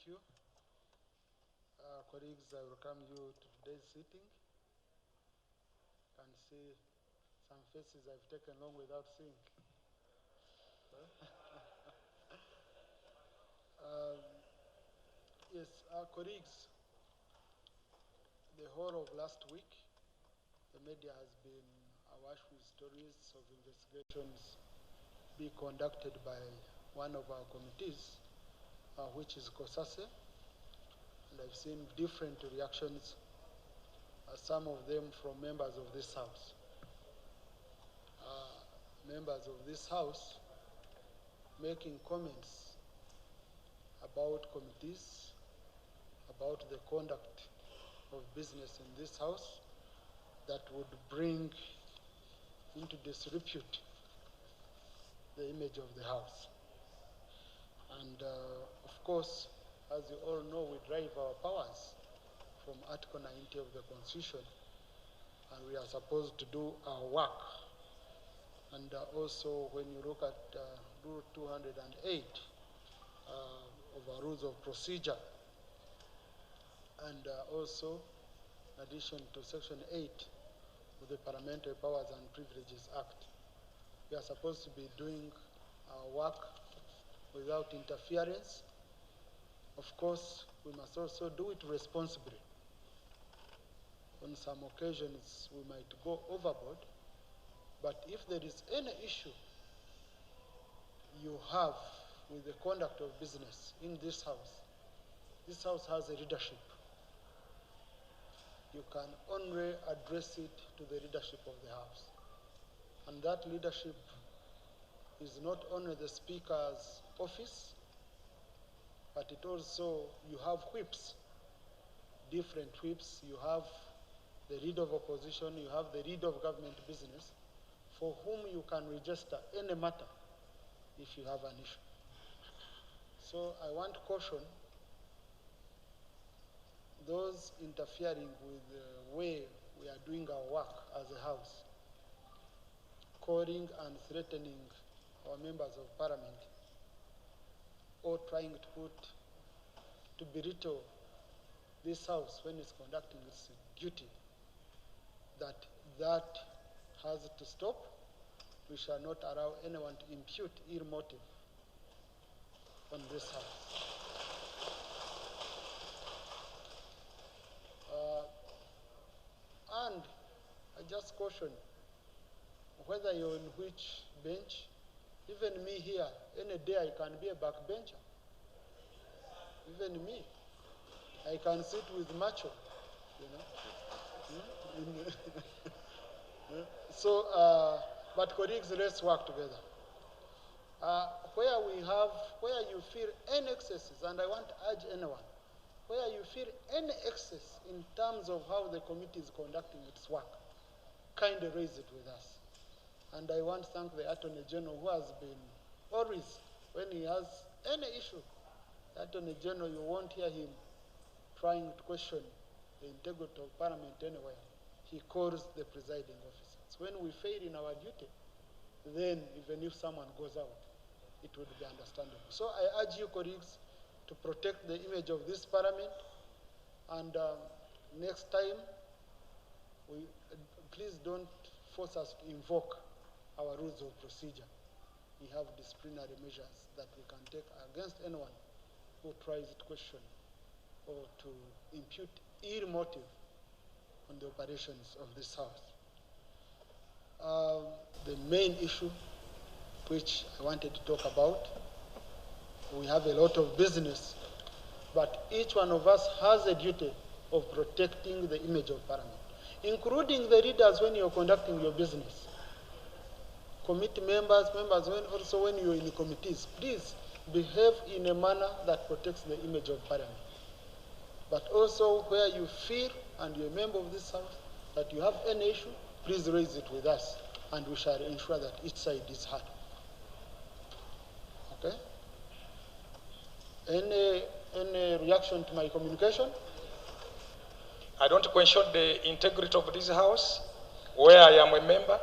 you. Colleagues, I welcome you to today's sitting. You can see some faces I've taken long without seeing. Yes, colleagues, the whole of last week, the media has been awash with stories of investigations being conducted by one of our committees, which is COSASE. And I've seen different reactions, some of them from members of this House. Members of this House making comments about committees, about the conduct of business in this House that would bring into disrepute the image of the House. And of course, as you all know, we derive our powers from Article 90 of the Constitution, and we are supposed to do our work. And also, when you look at Rule 208 of our Rules of Procedure, and also, in addition to Section 8 of the Parliamentary Powers and Privileges Act, we are supposed to be doing our work without interference. Of course, we must also do it responsibly. On some occasions, we might go overboard, but if there is any issue you have with the conduct of business in this House has a leadership. You can only address it to the leadership of the House. And that leadership is not only the Speaker's office, but it also, you have whips, different whips. You have the lead of opposition, you have the lead of government business, for whom you can register any matter if you have an issue. So I want to caution those interfering with the way we are doing our work as a House, calling and threatening our members of Parliament, or trying to belittle this House when it's conducting its duty, that has to stop. We shall not allow anyone to impute ill motive on this House. And I just caution, whether you're in which bench, even me here, any day I can be a backbencher. Even me. I can sit with macho, So, but colleagues, let's work together. Where you feel any excesses, and I want to urge anyone, where you feel any excess in terms of how the committee is conducting its work, kindly raise it with us. And I want to thank the Attorney General, who has been always, when he has any issue, the Attorney General, you won't hear him trying to question the integrity of Parliament anywhere. He calls the presiding officers. When we fail in our duty, then even if someone goes out, it would be understandable. So I urge you, colleagues, to protect the image of this Parliament, and next time, please don't force us to invoke our rules of procedure. We have disciplinary measures that we can take against anyone who tries to question or to impute ill motive on the operations of this House. The main issue which I wanted to talk about, we have a lot of business, but each one of us has a duty of protecting the image of Parliament, including the leaders when you're conducting your business. Committee members, also when you're in committees, please behave in a manner that protects the image of Parliament. But also where you feel, and you're a member of this House, that you have any issue, please raise it with us, and we shall ensure that each side is heard. Okay? Any reaction to my communication? I don't question the integrity of this House, where I am a member.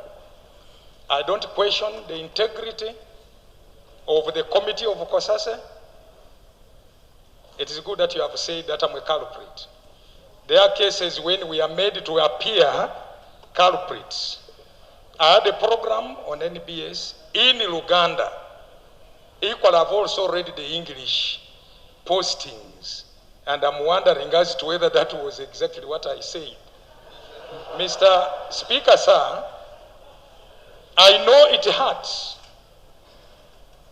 I don't question the integrity of the committee of COSASE. it is good that you have said that I'm a culprit. There are cases when we are made to appear culprits. I had a program on NBS in Uganda. Equal, I've also read the English postings, and I'm wondering as to whether that was exactly what I said. Mr. Speaker, sir, I know it hurts.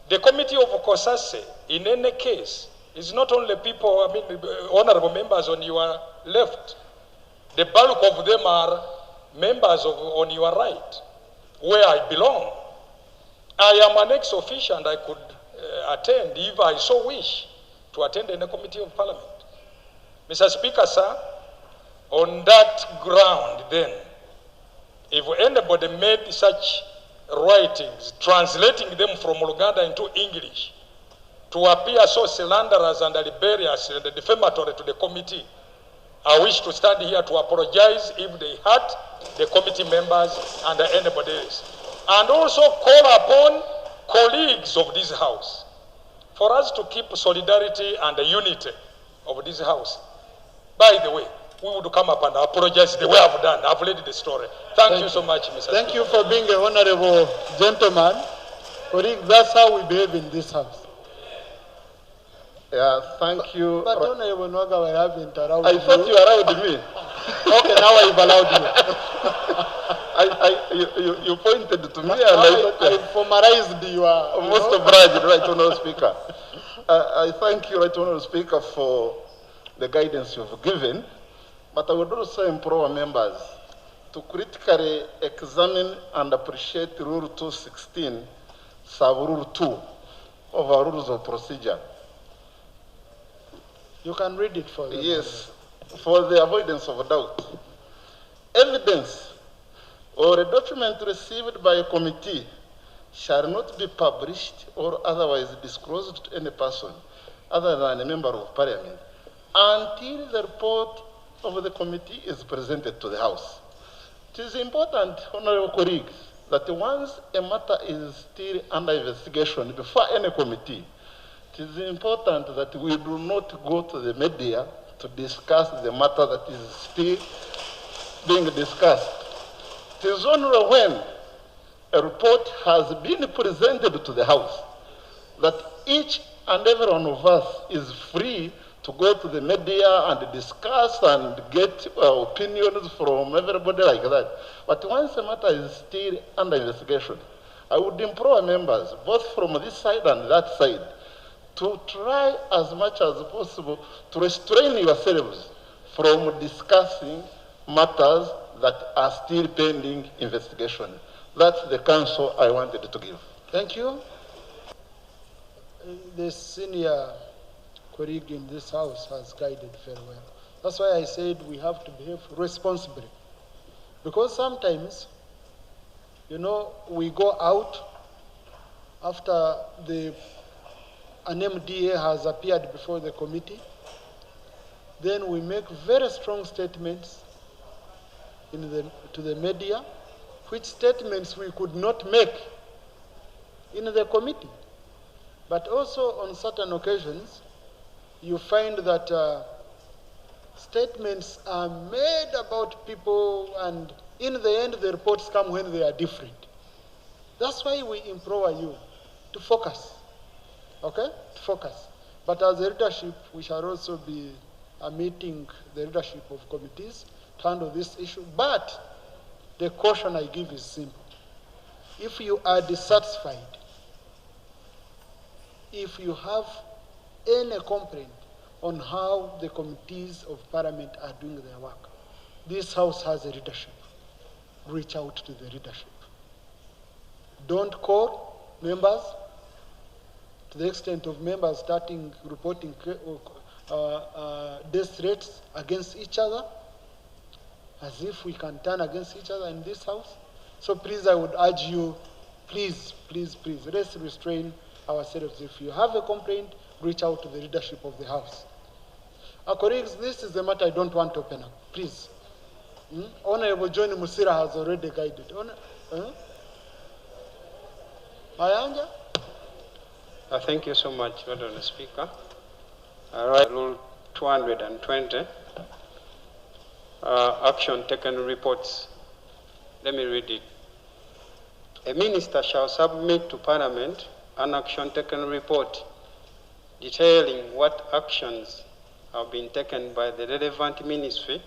The committee of Kosase, in any case, is not only people, honorable members on your left. The bulk of them are members on your right, where I belong. I am an ex-official and I could attend, if I so wish, to attend any committee of parliament. Mr. Speaker, sir, on that ground then, if anybody made such writings, translating them from Uganda into English, to appear so slanderous and liberious and defamatory to the committee, I wish to stand here to apologize if they hurt the committee members and anybody else. And also call upon colleagues of this house for us to keep solidarity and the unity of this house. By the way, we would come up and apologize the way I've done. I've read the story. Thank you so much, Mr. Thank Speaker. you for being an honorable gentleman. That's how we behave in this house. Yeah, thank you. But Honorable Nwaga, I haven't allowed I thought you allowed me. Okay, now I've allowed you. You pointed to me and I formalized your... Most obliged, Right Honourable Speaker. I thank you, Right Honourable Speaker, for the guidance you've given, but I would also implore members to critically examine and appreciate Rule 216, Sub-Rule 2 of our Rules of Procedure. You can read it for them. Yes, for the avoidance of doubt. Evidence or a document received by a committee shall not be published or otherwise disclosed to any person other than a member of parliament until the report of the committee is presented to the House. It is important, honorable colleagues, that once a matter is still under investigation before any committee, it is important that we do not go to the media to discuss the matter that is still being discussed. It is only when a report has been presented to the House that each and every one of us is free to go to the media and discuss and get opinions from everybody like that. But once a matter is still under investigation, I would implore members, both from this side and that side, to try as much as possible to restrain yourselves from discussing matters that are still pending investigation. That's the counsel I wanted to give. Thank you. The senior colleague in this house has guided very well. That's why I said we have to behave responsibly. Because sometimes, you know, we go out after an MDA has appeared before the committee, then we make very strong statements to the media, which statements we could not make in the committee. But also on certain occasions, you find that statements are made about people, and in the end, the reports come when they are different. That's why we implore you to focus. Okay? Focus. But as a leadership, we shall also be meeting the leadership of committees to handle this issue. But the caution I give is simple. If you are dissatisfied, if you have any complaint on how the committees of parliament are doing their work, this house has a leadership. Reach out to the leadership. Don't call members to the extent of members starting reporting death threats against each other, as if we can turn against each other in this house. So please, I would urge you, please, let's restrain ourselves. If you have a complaint, reach out to the leadership of the house. Our colleagues, this is the matter I don't want to open up. Please. Honorable John Musira has already guided. Mayanja? Thank you so much, Madam Speaker. All right, Rule 220, action taken reports. Let me read it. A minister shall submit to Parliament an action taken report detailing what actions have been taken by the relevant ministry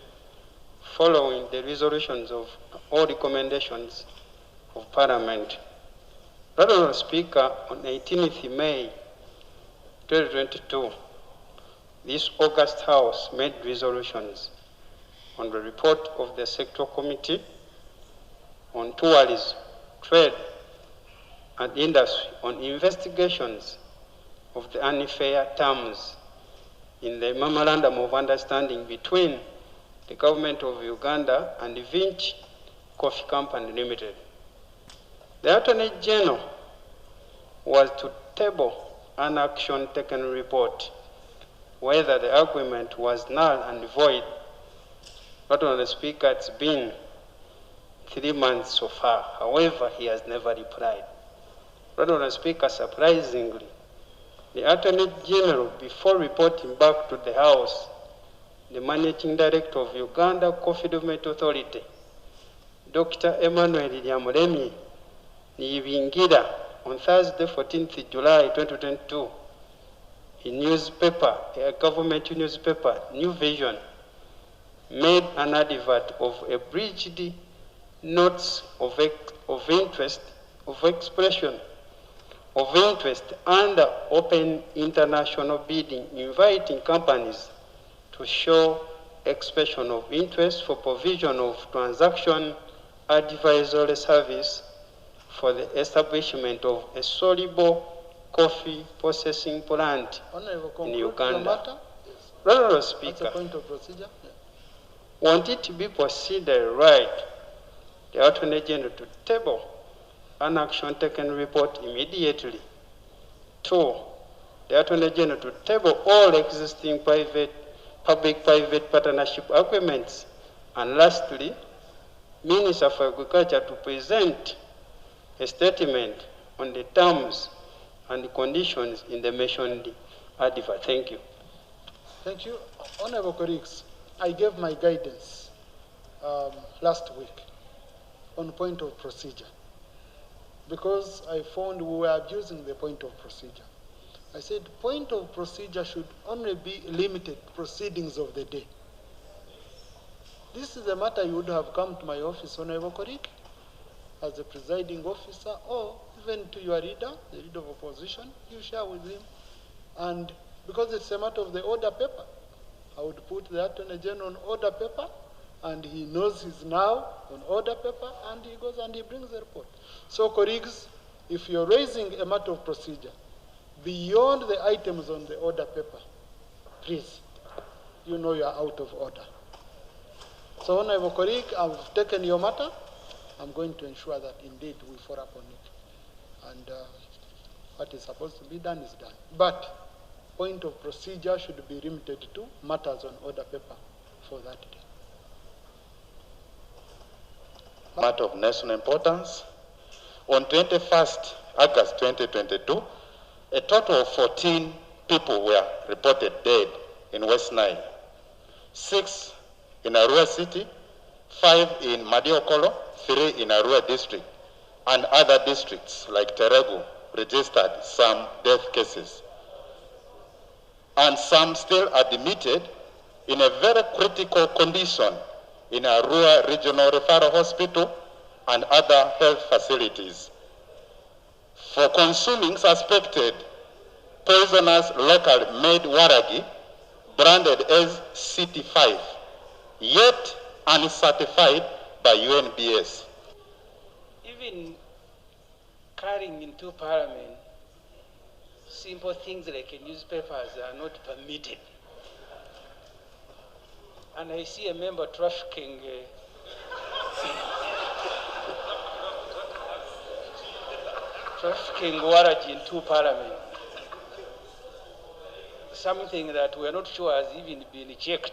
following the resolutions of all recommendations of Parliament. Honourable Speaker, on 18th May 2022, this August House made resolutions on the report of the Sectoral Committee on Tourism, Trade and Industry on investigations of the unfair terms in the Memorandum of Understanding between the Government of Uganda and Vinci Coffee Company Limited. The Attorney General was to table an action taken report whether the agreement was null and void. But on the Speaker, it's been 3 months so far. However, he has never replied. But on the Speaker, surprisingly, the Attorney General, before reporting back to the House, the Managing Director of Uganda Coffee Development Authority, Dr. Emmanuel Lyamulemi Niyibingira, on Thursday, 14th July 2022, in newspaper, a government newspaper, New Vision, made an advert of a bridged notes of expression of interest under open international bidding, inviting companies to show expression of interest for provision of transaction advisory service for the establishment of a soluble coffee processing plant in Uganda. Honourable Speaker, That's a point of procedure. Yeah. Want it to be proceeded right, the Attorney General to table an action taken report immediately. 2, the Attorney General to table all existing public-private partnership agreements. And lastly, Minister for Agriculture to present a statement on the terms and conditions in the mentioned advert. Thank you. Thank you. Honourable colleagues, I gave my guidance last week on point of procedure because I found we were abusing the point of procedure. I said point of procedure should only be limited to proceedings of the day. This is a matter you would have come to my office, Honourable colleague, as a presiding officer, or even to your leader, the leader of opposition, you share with him. And because it's a matter of the order paper, I would put the Attorney General on order paper, and he knows he's now on order paper, and he goes and he brings the report. So, colleagues, if you're raising a matter of procedure beyond the items on the order paper, please, you know you're out of order. So, Honourable colleague, I've taken your matter. I'm going to ensure that indeed we follow up on it. And what is supposed to be done is done. But point of procedure should be limited to matters on order paper for that day. Matter of national importance. On 21st August 2022, a total of 14 people were reported dead in West Nile. 6 in Arua City, 5 in Madiokolo, 3 in Arua District, and other districts like Teregu registered some death cases. And some still admitted in a very critical condition in Arua Regional Referral Hospital and other health facilities for consuming suspected poisonous local made waragi branded as CT5, yet uncertified by UNBS. Even carrying into Parliament, simple things like newspapers are not permitted. And I see a member trafficking waragi into Parliament. Something that we are not sure has even been checked.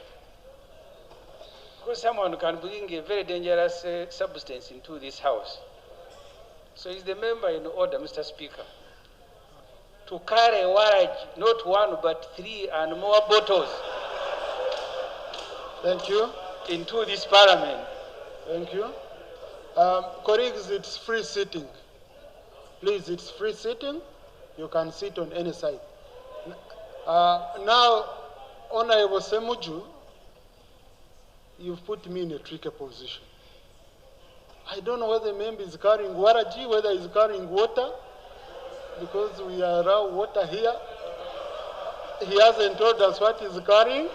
Because someone can bring a very dangerous substance into this house. So is the member in order, Mr. Speaker? to carry warrage, not one but 3 and more bottles Thank you. into this parliament. Thank you. Colleagues, it's free sitting. Please, it's free sitting. You can sit on any side. Now, Honorable Semuju, you've put me in a tricky position. I don't know whether the member is carrying waraji, whether he's carrying water, because we are around water here. He hasn't told us what he's carrying.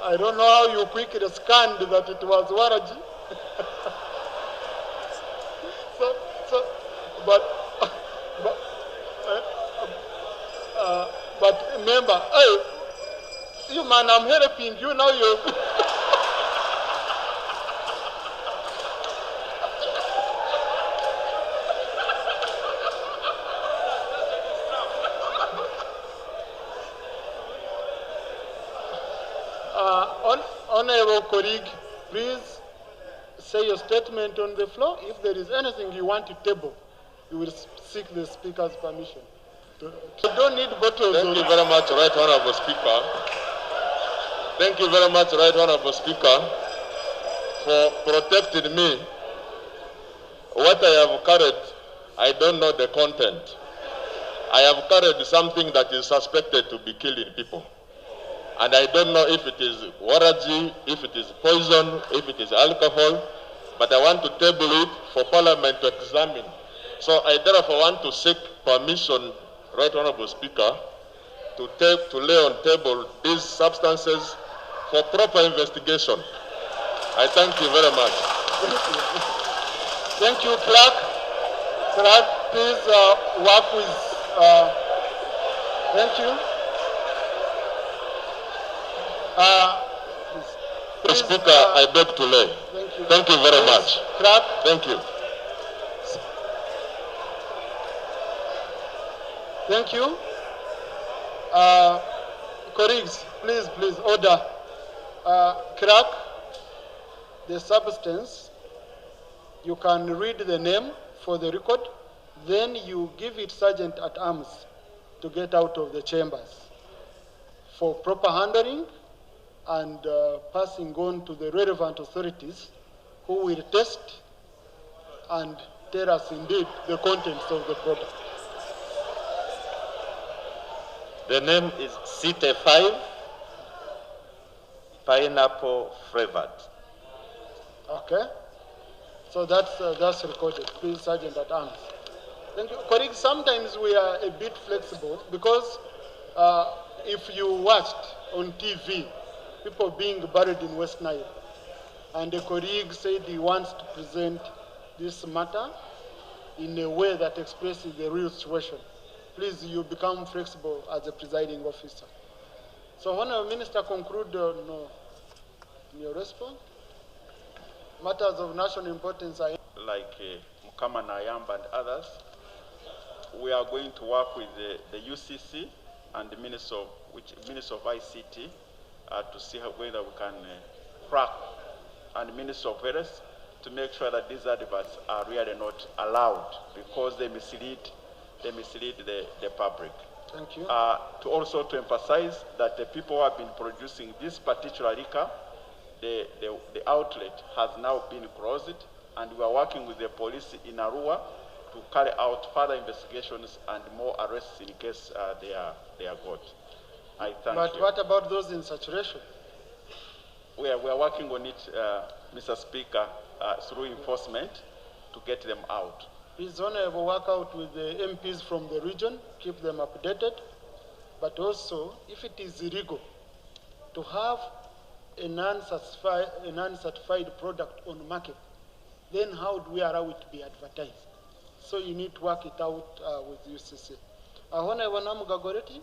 I don't know how you quickly scanned that it was waraji. But remember, hey, you man, I'm helping you now. You. Honorable colleague, please say your statement on the floor. If there is anything you want to table, you will seek the Speaker's permission. You don't need bottles. Thank you very much, Right Honorable Speaker. Thank you very much, Right Honorable Speaker, for protecting me. What I have carried, I don't know the content. I have carried something that is suspected to be killing people. And I don't know if it is waraji, if it is poison, if it is alcohol, but I want to table it for Parliament to examine. So I therefore want to seek permission, Right Honorable Speaker, to lay on table these substances for proper investigation. I thank you very much. Thank you, Clerk. Clerk, please work with. Thank you. Please, Speaker, I beg to lay. Thank you. Thank you very much. Clerk. Thank you. Thank you. Colleagues, please, order. Clerk, the substance, you can read the name for the record, then you give it Sergeant at Arms to get out of the chambers for proper handling and passing on to the relevant authorities who will test and tell us indeed the contents of the product. The name is Cite 5, pineapple flavored. Okay. So that's recorded. Please, Sergeant at Arms. Thank you. Colleagues, sometimes we are a bit flexible because if you watched on TV, people being buried in West Nile, and a colleague said he wants to present this matter in a way that expresses the real situation, please, you become flexible as a presiding officer. So, Honourable Minister, conclude on your response. Matters of national importance are like Mukama Nayamba and others. We are going to work with the UCC and the Minister of ICT to see whether we can track, and the Minister of Health to make sure that these adverts are really not allowed because they mislead the public. Thank you. To also to emphasize that the people who have been producing this particular liquor, the outlet has now been closed, and we are working with the police in Arua to carry out further investigations and more arrests in case they are caught. I thank But you. what about those in saturation? We are working on it, Mr. Speaker, through enforcement to get them out. Please, Honourable, work out with the MPs from the region, keep them updated. But also, if it is illegal to have a non-certified product on market, then how do we allow it to be advertised? So you need to work it out with UCC. Honourable Namugagoreti.